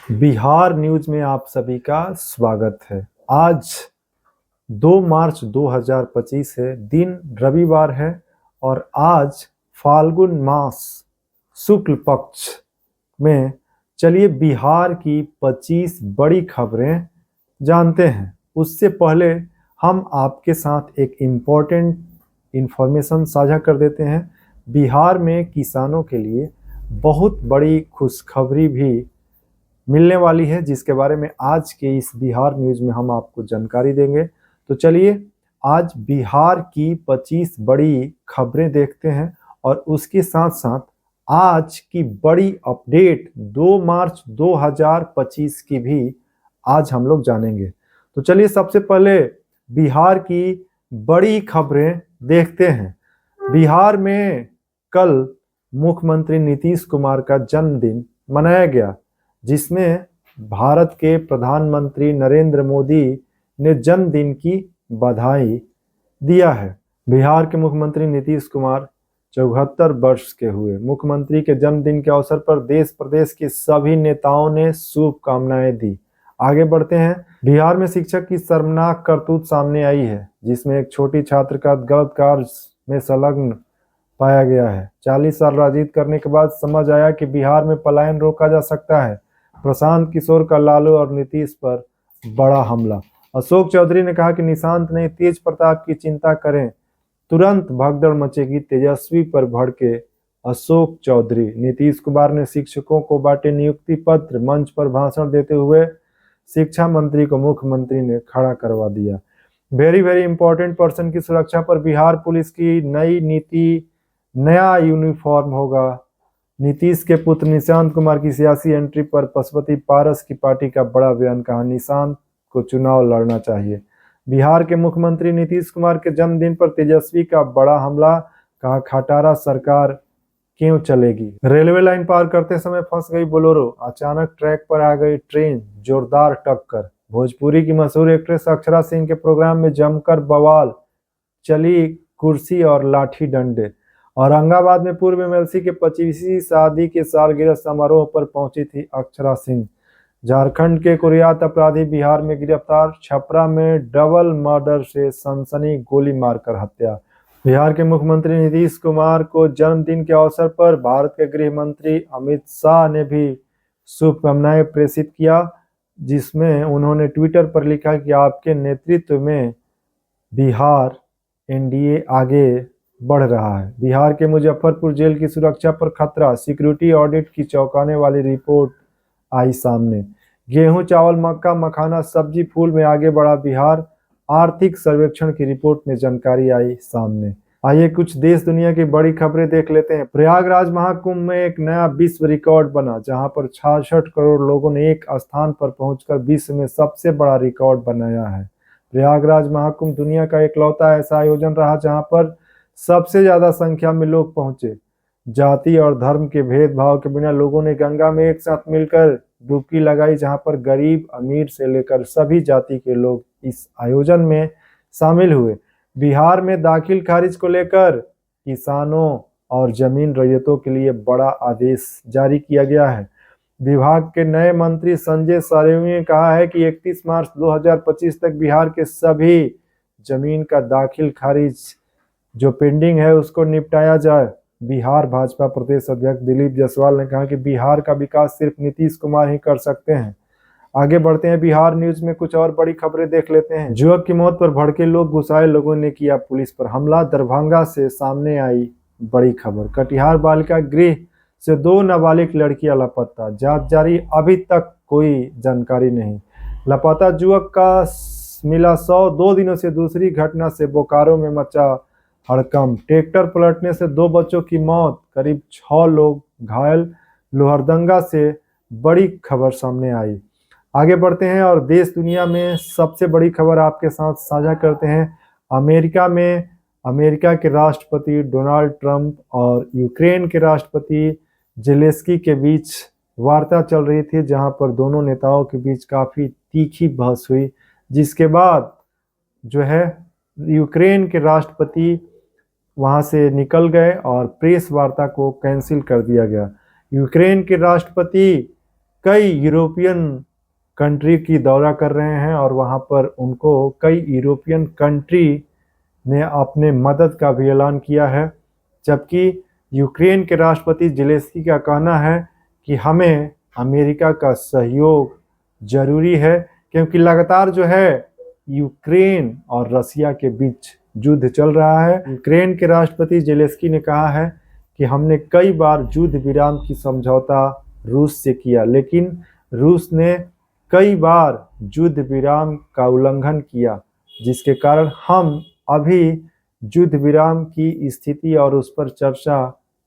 Bihar news में आप सभी का स्वागत है। आज 2 मार्च 2025 है, दिन रविवार है और आज फाल्गुन मास शुक्ल पक्ष में चलिए बिहार की 25 बड़ी खबरें जानते हैं। उससे पहले हम आपके साथ एक इम्पोर्टेंट इंफॉर्मेशन साझा कर देते हैं। बिहार में किसानों के लिए बहुत बड़ी खुशखबरी भी मिलने वाली है, जिसके बारे में आज के इस बिहार न्यूज में हम आपको जानकारी देंगे। तो चलिए आज बिहार की 25 बड़ी खबरें देखते हैं और उसके साथ साथ आज की बड़ी अपडेट 2 मार्च 2025 की भी आज हम लोग जानेंगे। तो चलिए सबसे पहले बिहार की बड़ी खबरें देखते हैं। बिहार में कल मुख्यमंत्री नीतीश कुमार का जन्मदिन मनाया गया, जिसमें भारत के प्रधानमंत्री नरेंद्र मोदी ने जन्मदिन की बधाई दिया है। बिहार के मुख्यमंत्री नीतीश कुमार 74 वर्ष के हुए। मुख्यमंत्री के जन्मदिन के अवसर पर देश प्रदेश के सभी नेताओं ने शुभकामनाएं दी। आगे बढ़ते हैं। बिहार में शिक्षक की शर्मनाक करतूत सामने आई है, जिसमें एक छोटी छात्र का गलत कार्य में संलग्न पाया गया है। 40 साल राजनीति करने के बाद समझ आया कि बिहार में पलायन रोका जा सकता है। प्रशांत किशोर का लालू और नीतीश पर बड़ा हमला। अशोक चौधरी ने कहा कि निशांत नहीं, तेज प्रताप की चिंता करें, तुरंत भगदड़ मचेगी। तेजस्वी पर भड़के अशोक चौधरी। नीतीश कुमार ने शिक्षकों को बांटे नियुक्ति पत्र। मंच पर भाषण देते हुए शिक्षा मंत्री को मुख्यमंत्री ने खड़ा करवा दिया। वेरी वेरी इंपॉर्टेंट पर्सन की सुरक्षा पर बिहार पुलिस की नई नीति, नया यूनिफॉर्म होगा। नीतीश के पुत्र निशांत कुमार की सियासी एंट्री पर पशुपति पारस की पार्टी का बड़ा बयान। कहा निशांत को चुनाव लड़ना चाहिए। बिहार के मुख्यमंत्री नीतीश कुमार के जन्मदिन पर तेजस्वी का बड़ा हमला। कहा खटारा सरकार क्यों चलेगी। रेलवे लाइन पार करते समय फंस गई बोलेरो। अचानक ट्रैक पर आ गई ट्रेन, जोरदार टक्कर। भोजपुरी की मशहूर एक्ट्रेस अक्षरा सिंह के प्रोग्राम में जमकर बवाल, चली कुर्सी और लाठी डंडे। औरंगाबाद में पूर्व एमएलसी के 25वीं शादी के सालगिरह समारोह पर पहुंची थी अक्षरा सिंह। झारखंड के कुख्यात अपराधी बिहार में गिरफ्तार। छपरा में डबल मर्डर से सनसनी, गोली मारकर हत्या। बिहार के मुख्यमंत्री नीतीश कुमार को जन्मदिन के अवसर पर भारत के गृह मंत्री अमित शाह ने भी शुभकामनाएं प्रेषित किया, जिसमें उन्होंने ट्विटर पर लिखा कि आपके नेतृत्व में बिहार एनडीए आगे बढ़ रहा है। बिहार के मुजफ्फरपुर जेल की सुरक्षा पर खतरा। सिक्योरिटी ऑडिट की चौंकाने वाली रिपोर्ट आई सामने। गेहूं, चावल, मक्का, मखाना, सब्जी, फूल में आगे बढ़ा बिहार। आर्थिक सर्वेक्षण की रिपोर्ट में जानकारी आई सामने। आइए कुछ देश दुनिया की बड़ी खबरें देख लेते हैं। प्रयागराज महाकुंभ में एक नया विश्व रिकॉर्ड बना, जहां पर 66 करोड़ लोगों ने एक स्थान पर पहुंचकर विश्व में सबसे बड़ा रिकॉर्ड बनाया है। प्रयागराज महाकुंभ दुनिया का इकलौता ऐसा आयोजन रहा जहां पर सबसे ज्यादा संख्या में लोग पहुंचे। जाति और धर्म के भेदभाव के बिना लोगों ने गंगा में एक साथ मिलकर डुबकी लगाई, जहां पर गरीब अमीर से लेकर सभी जाति के लोग इस आयोजन में शामिल हुए। बिहार में दाखिल खारिज को लेकर किसानों और जमीन रैयतों के लिए बड़ा आदेश जारी किया गया है। विभाग के नए मंत्री संजय सारंगी ने कहा है कि 31 मार्च 2025 तक बिहार के सभी जमीन का दाखिल खारिज जो पेंडिंग है उसको निपटाया जाए। बिहार भाजपा प्रदेश अध्यक्ष दिलीप जायसवाल ने कहा कि बिहार का विकास सिर्फ नीतीश कुमार ही कर सकते हैं। आगे बढ़ते हैं। बिहार न्यूज में कुछ और बड़ी खबरें देख लेते हैं। युवक की मौत पर भड़के लोग, गुस्साए लोगों ने किया पुलिस पर हमला। दरभंगा से सामने आई बड़ी खबर। कटिहार बालिका गृह से 2 नाबालिग लड़कियां लापता, जांच जारी, अभी तक कोई जानकारी नहीं। लापता युवक का मिला शव। 2 दिनों से दूसरी घटना से बोकारो में मचा हड़कंप। ट्रैक्टर पलटने से 2 बच्चों की मौत, करीब 6 लोग घायल। लोहरदंगा से बड़ी खबर सामने आई। आगे बढ़ते हैं और देश दुनिया में सबसे बड़ी खबर आपके साथ साझा करते हैं। अमेरिका के राष्ट्रपति डोनाल्ड ट्रंप और यूक्रेन के राष्ट्रपति जेलेंस्की के बीच वार्ता चल रही थी, जहां पर दोनों नेताओं के बीच काफी तीखी बहस हुई, जिसके बाद जो है यूक्रेन के राष्ट्रपति वहां से निकल गए और प्रेस वार्ता को कैंसिल कर दिया गया। यूक्रेन के राष्ट्रपति कई यूरोपियन कंट्री की दौरा कर रहे हैं और वहां पर उनको कई यूरोपियन कंट्री ने अपने मदद का भी ऐलान किया है। जबकि यूक्रेन के राष्ट्रपति ज़ेलेंस्की का कहना है कि हमें अमेरिका का सहयोग जरूरी है, क्योंकि लगातार जो है यूक्रेन और रसिया के बीच युद्ध चल रहा है। यूक्रेन के राष्ट्रपति ज़ेलेंस्की ने कहा है कि हमने कई बार युद्ध विराम की समझौता रूस से किया, लेकिन रूस ने कई बार युद्ध विराम का उल्लंघन किया, जिसके कारण हम अभी युद्ध विराम की स्थिति और उस पर चर्चा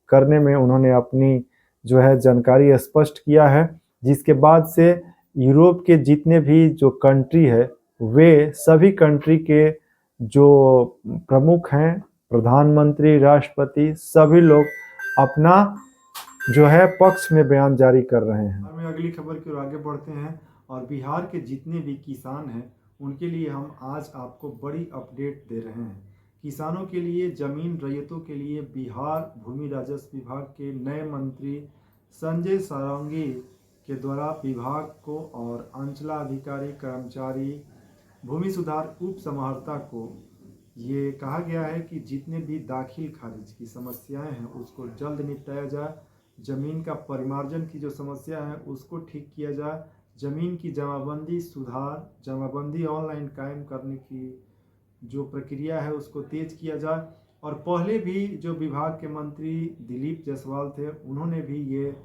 करने में उन्होंने अपनी जो है जानकारी स्पष्ट किया है। जिसके बाद से यूरोप के जितने भी जो कंट्री है वे सभी कंट्री के जो प्रमुख हैं, प्रधानमंत्री, राष्ट्रपति, सभी लोग अपना जो है पक्ष में बयान जारी कर रहे हैं। हम अगली खबर की ओर आगे बढ़ते हैं और बिहार के जितने भी किसान हैं उनके लिए हम आज आपको बड़ी अपडेट दे रहे हैं। किसानों के लिए, जमीन रैयतों के लिए बिहार भूमि राजस्व विभाग के नए मंत्री संजय सारंगी के द्वारा विभाग को और अंचलाधिकारी, कर्मचारी, भूमि सुधार उप समाहर्ता को ये कहा गया है कि जितने भी दाखिल खारिज की समस्याएं हैं उसको जल्द निपटाया जाए। जमीन का परिमार्जन की जो समस्या है उसको ठीक किया जाए। जमीन की जमाबंदी सुधार, जमाबंदी ऑनलाइन कायम करने की जो प्रक्रिया है उसको तेज किया जाए। और पहले भी जो विभाग के मंत्री दिलीप जायसवाल थे उन्होंने भी ये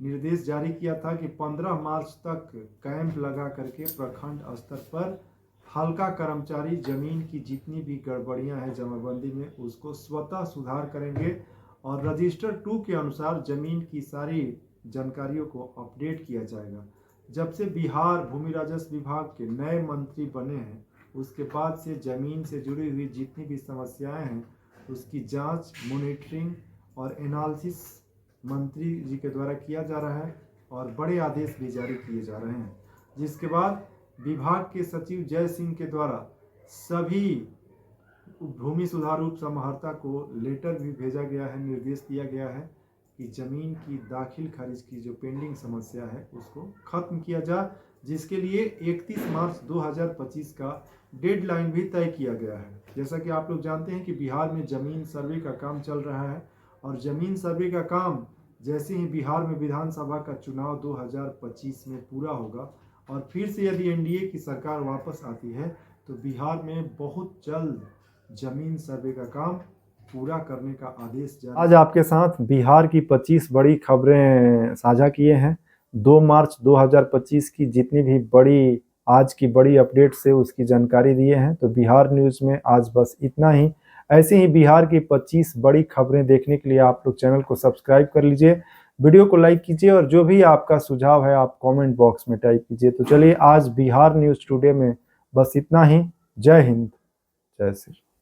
निर्देश जारी किया था कि 15 मार्च तक कैंप लगा करके प्रखंड स्तर पर हल्का कर्मचारी जमीन की जितनी भी गड़बड़ियां हैं जमाबंदी में उसको स्वतः सुधार करेंगे और रजिस्टर 2 के अनुसार जमीन की सारी जानकारियों को अपडेट किया जाएगा। जब से बिहार भूमि राजस्व विभाग के नए मंत्री बने हैं उसके बाद से जमीन से जुड़ी हुई जितनी भी समस्याएं हैं उसकी जांच, मॉनिटरिंग और एनालिसिस मंत्री जी के द्वारा किया जा रहा है और बड़े आदेश भी जारी किए जा रहे हैं। जिसके बाद विभाग के सचिव जय सिंह के द्वारा सभी भूमि सुधार उप समाहर्ता को लेटर भी भेजा गया है, निर्देश दिया गया है कि जमीन की दाखिल खारिज की जो पेंडिंग समस्या है उसको खत्म किया जाए, जिसके लिए 31 मार्च 2025 का डेडलाइन भी तय किया गया है। जैसा कि आप लोग जानते हैं कि बिहार में जमीन सर्वे का काम चल रहा है और जमीन सर्वे का काम जैसे ही बिहार में विधानसभा का चुनाव 2025 में पूरा होगा और फिर से यदि एनडीए की सरकार वापस आती है तो बिहार में बहुत जल्द जमीन सर्वे का काम पूरा करने का आदेश जारी। आज आपके साथ बिहार की 25 बड़ी खबरें साझा किए हैं। 2 मार्च 2025 की जितनी भी बड़ी आज की बड़ी अपडेट से उसकी जानकारी दिए हैं। तो बिहार न्यूज़ में आज बस इतना ही। ऐसे ही बिहार की 25 बड़ी खबरें देखने के लिए आप लोग चैनल को सब्सक्राइब कर लीजिए, वीडियो को लाइक कीजिए और जो भी आपका सुझाव है आप कमेंट बॉक्स में टाइप कीजिए। तो चलिए आज बिहार न्यूज़ टुडे में बस इतना ही। जय हिंद, जय श्री राम।